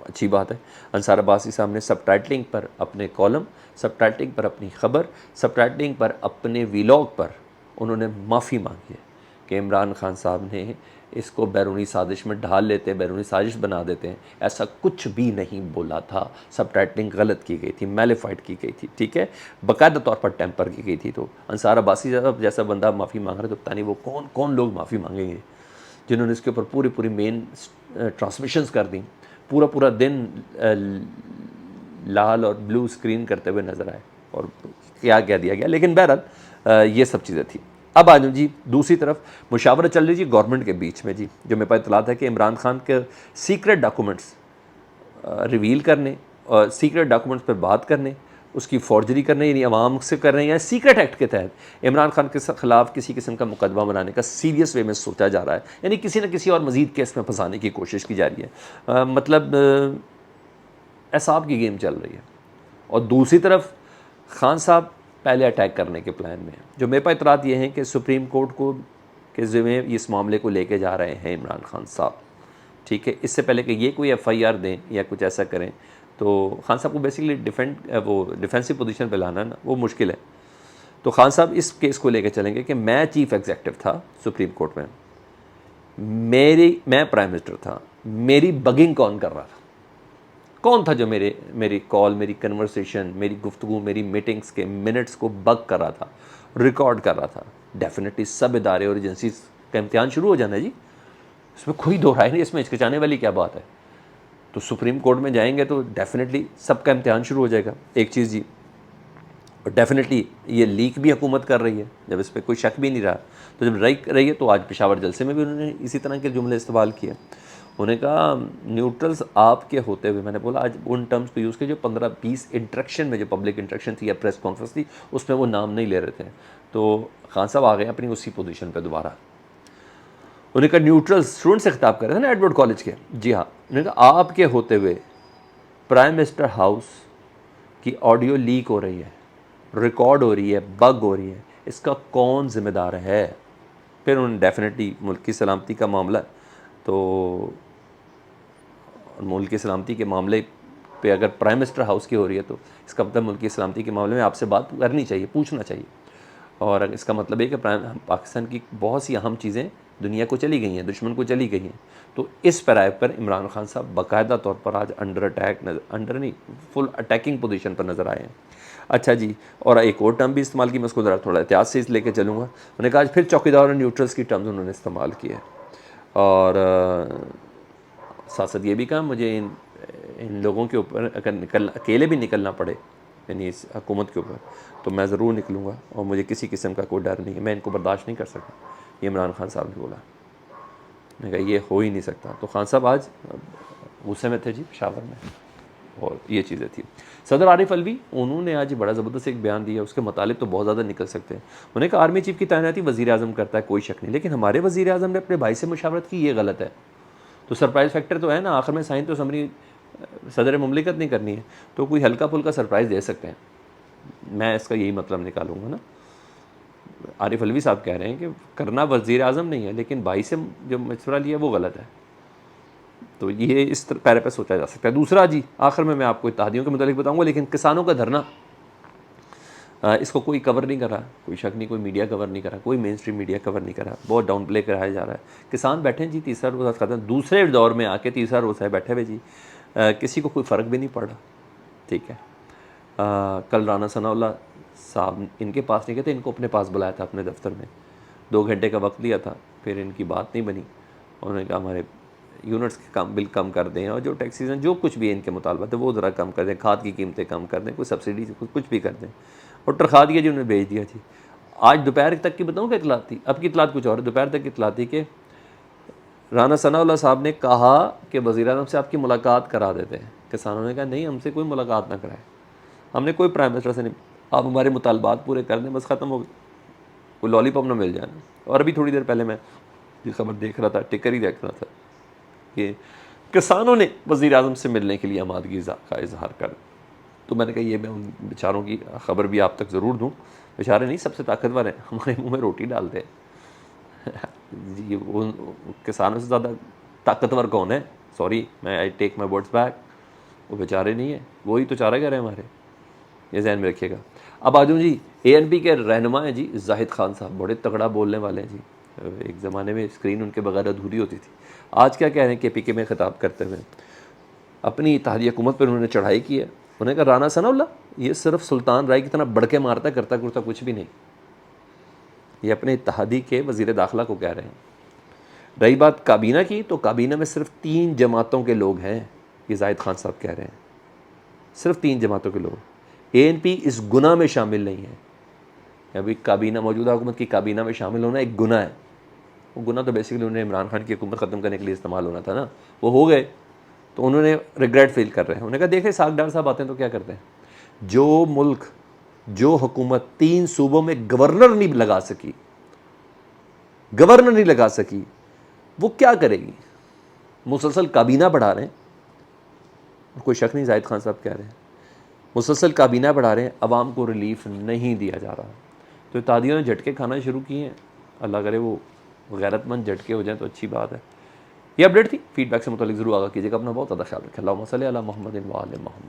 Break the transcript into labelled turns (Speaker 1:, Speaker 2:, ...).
Speaker 1: اچھی بات ہے. انصار عباسی صاحب نے سب ٹائٹلنگ پر اپنے کالم، سب ٹائٹلنگ پر اپنی خبر، سب ٹائٹلنگ پر اپنے ویلاگ پر انہوں نے معافی مانگی ہے کہ عمران خان صاحب نے اس کو بیرونی سازش میں ڈھال لیتے، بیرونی سازش بنا دیتے ہیں. ایسا کچھ بھی نہیں بولا تھا. سب ٹائٹلنگ غلط کی گئی تھی، میلیفائڈ کی گئی تھی، ٹھیک ہے، باقاعدہ طور پر ٹیمپر کی گئی تھی. تو انصار عباسی صاحب جیسا بندہ معافی مانگ رہا ہے تو پتہ نہیں وہ کون لوگ معافی مانگیں گے جنہوں نے اس کے اوپر پوری مین ٹرانسمیشنز کر دیں، پورا دن لال اور بلو اسکرین کرتے ہوئے نظر آئے اور کیا کہہ دیا گیا. لیکن بہرحال یہ سب چیزیں تھیں. اب آ جاؤں جی دوسری طرف مشاورت چل رہی جی گورنمنٹ کے بیچ میں جی، جو میرے پاس اطلاعات ہے کہ عمران خان کے سیکرٹ ڈاکومنٹس ریویل کرنے اور سیکرٹ ڈاکومنٹس پہ بات کرنے، اس کی فورجری کرنے، یعنی عوام سے کر رہے ہیں، یا سیکرٹ ایکٹ کے تحت عمران خان کے خلاف کسی قسم کا مقدمہ بنانے کا سیریس وے میں سوچا جا رہا ہے، یعنی کسی نہ کسی اور مزید کیس میں پھنسانے کی کوشش کی جا رہی ہے. مطلب اعصاب کی گیم چل رہی ہے. اور دوسری طرف خان صاحب پہلے اٹیک کرنے کے پلان میں ہیں. جو میرے پاس اطلاعات یہ ہیں کہ سپریم کورٹ کو کے ذمہ اس معاملے کو لے کے جا رہے ہیں عمران خان صاحب، ٹھیک ہے. اس سے پہلے کہ یہ کوئی ایف آئی آر دیں یا کچھ ایسا کریں تو خان صاحب کو بیسیکلی ڈیفینسو پوزیشن پہ لانا نا وہ مشکل ہے. تو خان صاحب اس کیس کو لے کے چلیں گے کہ میں چیف ایگزیکٹو تھا سپریم کورٹ میں، میں پرائم منسٹر تھا، میری بگنگ کون کر رہا تھا؟ کون تھا جو میری کال، میری کنورسیشن، میری گفتگو، میری میٹنگز کے منٹس کو بگ کر رہا تھا، ریکارڈ کر رہا تھا؟ ڈیفینیٹلی سب ادارے اور ایجنسیز کا امتحان شروع ہو جانا ہے جی، اس میں کوئی دو رائے نہیں، اس میں ہچکچانے والی کیا بات ہے. تو سپریم کورٹ میں جائیں گے تو ڈیفینیٹلی سب کا امتحان شروع ہو جائے گا. ایک چیز جی، اور ڈیفینیٹلی یہ لیک بھی حکومت کر رہی ہے، جب اس پہ کوئی شک بھی نہیں رہا. تو جب رہی ہے تو آج پشاور جلسے میں بھی انہوں نے اسی طرح کے جملے استعمال کیے. انہوں نے کہا نیوٹرلز آپ کے ہوتے ہوئے، میں نے بولا آج ان ٹرمز کو یوز کیا جو 15-20 انٹریکشن میں، جو پبلک انٹریکشن تھی یا پریس کانفرنس تھی، اس میں وہ نام نہیں لے رہے تھے. تو خان صاحب آ گئے اپنی اسی پوزیشن پہ دوبارہ. انہوں نے کہا نیوٹرل اسٹوڈنٹ سے خطاب کر رہے تھے نا ایڈورڈ کالج کے، جی ہاں. انہوں نے کہا آپ کے ہوتے ہوئے پرائم منسٹر ہاؤس کی آڈیو لیک ہو رہی ہے، ریکارڈ ہو رہی ہے، بگ ہو رہی ہے، اس کا کون ذمہ دار ہے؟ پھر انہوں نے ڈیفینیٹلی ملک کی سلامتی کا معاملہ، تو ملک کی سلامتی کے معاملے پہ اگر پرائم منسٹر ہاؤس کی ہو رہی ہے تو اس کا مطلب ملک کی سلامتی کے معاملے میں آپ سے بات کرنی چاہیے، پوچھنا چاہیے. اور اس کا مطلب ہے کہ پاکستان کی بہت سی اہم چیزیں دنیا کو چلی گئی ہیں، دشمن کو چلی گئی ہیں. تو اس پیراے پر عمران خان صاحب باقاعدہ طور پر آج انڈر نہیں فل اٹیکنگ پوزیشن پر نظر آئے ہیں. اچھا جی، اور ایک اور ٹرم بھی استعمال کی، میں اس کو ذرا تھوڑا احتیاط سے لے کے چلوں گا. انہوں نے کہا آج پھر چوکیدار اور نیوٹرلس کی ٹرمز انہوں نے استعمال کی ہے. اور ساتھ ساتھ یہ بھی کہا مجھے ان لوگوں کے اوپر اگر اکیلے بھی نکلنا پڑے، یعنی اس حکومت کے اوپر، تو میں ضرور نکلوں گا، اور مجھے کسی قسم کا کوئی ڈر نہیں ہے، میں ان کو برداشت نہیں کر سکتا. یہ عمران خان صاحب نے بولا. میں کہا یہ ہو ہی نہیں سکتا. تو خان صاحب آج غصے میں تھے جی پشاور میں، اور یہ چیزیں تھیں. صدر عارف الوی انہوں نے آج بڑا زبردست ایک بیان دیا، اس کے مطالب تو بہت زیادہ نکل سکتے ہیں. انہوں نے کہا آرمی چیف کی تعیناتی وزیر اعظم کرتا ہے، کوئی شک نہیں، لیکن ہمارے وزیر اعظم نے اپنے بھائی سے مشاورت کی، یہ غلط ہے. تو سرپرائز فیکٹر تو ہے نا، آخر میں سائن تو سمری صدر مملکت نہیں کرنی ہے، تو کوئی ہلکا پھلکا سرپرائز دے سکتے ہیں. میں اس کا یہی مطلب نکالوں گا نا. عارف الوی صاحب کہہ رہے ہیں کہ کرنا وزیر اعظم نہیں ہے، لیکن بھائی سے جو مشورہ لیا وہ غلط ہے. تو یہ اس پیرے پہ سوچا جا سکتا ہے. دوسرا جی، آخر میں آپ کو اتحادیوں کے متعلق بتاؤں گا، لیکن کسانوں کا دھرنا، اس کو کوئی کور نہیں کر رہا، کوئی شک نہیں، کوئی میڈیا کور نہیں کر رہا، کوئی مین اسٹریم میڈیا کور نہیں کر رہا، بہت ڈاؤن پلے کرایا جا رہا ہے. کسان بیٹھے ہیں جی، تیسرا روزہ ختم، دوسرے دور میں آ کے تیسرا روزہ ہے بیٹھے ہوئے جی، کسی کو کوئی فرق بھی نہیں پڑ رہا. ٹھیک ہے. کل رانا ثناء اللہ صاحب ان کے پاس نہیں گئے تھے، ان کو اپنے پاس بلایا تھا اپنے دفتر میں، 2 گھنٹے کا وقت لیا تھا، پھر ان کی بات نہیں بنی. انہوں نے کہا ہمارے یونٹس کے بل کم کر دیں، اور جو ٹیکسیز ہیں جو کچھ بھی ان کے مطالبات ہے وہ ذرا کم کر دیں، کھاد کی قیمتیں کم کر دیں، کوئی سبسڈی کچھ بھی کر دیں. اور ٹرخا دیا جی، انہوں نے بھیج دیا جی. آج دوپہر تک کی بتاؤں کہ اطلاعات تھی، اب کی اطلاعات کچھ اور ہے. دوپہر تک کی اطلاعات تھی کہ رانا ثناء اللہ صاحب نے کہا کہ وزیر اعظم سے آپ کی ملاقات کرا دیتے ہیں. کسانوں نے کہا نہیں، ہم سے کوئی ملاقات نہ کرائے، ہم نے کوئی پرائم منسٹر سے نہیں، آپ ہمارے مطالبات پورے کر دیں، بس ختم ہو گئے، کوئی لالی پاپ نہ مل جائے. اور ابھی تھوڑی دیر پہلے میں یہ خبر دیکھ رہا تھا، ٹکر ہی دیکھ رہا تھا کہ کسانوں نے وزیر اعظم سے ملنے کے لیے آمادگی کا اظہار کر. تو میں نے کہا یہ میں ان بیچاروں کی خبر بھی آپ تک ضرور دوں. بیچارے نہیں سب سے طاقتور ہیں، ہمارے منہ میں روٹی ڈالتے ہیں جی. وہ کسانوں سے زیادہ طاقتور کون ہے؟ سوری میں آئی ٹیک مائی ورڈس بیک، وہ بیچارے نہیں ہیں، وہی تو چارہ گر ہیں ہمارے، یہ ذہن میں رکھیے گا۔ اب آ جاؤں جی اے این پی کے رہنما ہیں جی زاہد خان صاحب، بڑے تگڑا بولنے والے ہیں جی، ایک زمانے میں اسکرین ان کے بغیر ادھوری ہوتی تھی۔ آج کیا کہہ رہے ہیں کہ پی کے میں خطاب کرتے ہوئے، اپنی اتحادی حکومت پر انہوں نے چڑھائی کی ہے، انہوں نے کہا رانا ثناء اللہ یہ صرف سلطان رائے کی طرح بڑھ کے مارتا کرتا کچھ بھی نہیں، یہ اپنے اتحادی کے وزیر داخلہ کو کہہ رہے ہیں۔ رہی بات کابینہ کی، تو کابینہ میں صرف 3 جماعتوں کے لوگ ہیں، یہ زاہد خان صاحب کہہ رہے ہیں، صرف 3 جماعتوں کے لوگ۔ اے این پی اس گناہ میں شامل نہیں ہے، ابھی کابینہ موجودہ حکومت کی کابینہ میں شامل ہونا ایک گناہ ہے، وہ گناہ تو بیسیکلی انہوں نے عمران خان کی حکومت ختم کرنے کے لیے استعمال ہونا تھا نا، وہ ہو گئے تو انہوں نے ریگریٹ فیل کر رہے ہیں۔ انہوں نے کہا دیکھیں ساکھ ڈار صاحب آتے ہیں تو کیا کرتے ہیں، جو ملک جو حکومت 3 صوبوں میں گورنر نہیں لگا سکی وہ کیا کرے گی، مسلسل کابینہ بڑھا رہے ہیں، کوئی شک نہیں زاہد خان صاحب کہہ رہے ہیں مسلسل کابینہ بڑھا رہے ہیں، عوام کو ریلیف نہیں دیا جا رہا، تو اتحادیوں نے جھٹکے کھانا شروع کیے ہیں، اللہ کرے وہ غیرت مند جھٹکے ہو جائیں تو اچھی بات ہے۔ یہ اپڈیٹ تھی، فیڈ بیک سے متعلق ضرور آگاہ کیجیے گا، اپنا بہت زیادہ خیال رکھیں، اللہم صلی علی محمد و آل محمد۔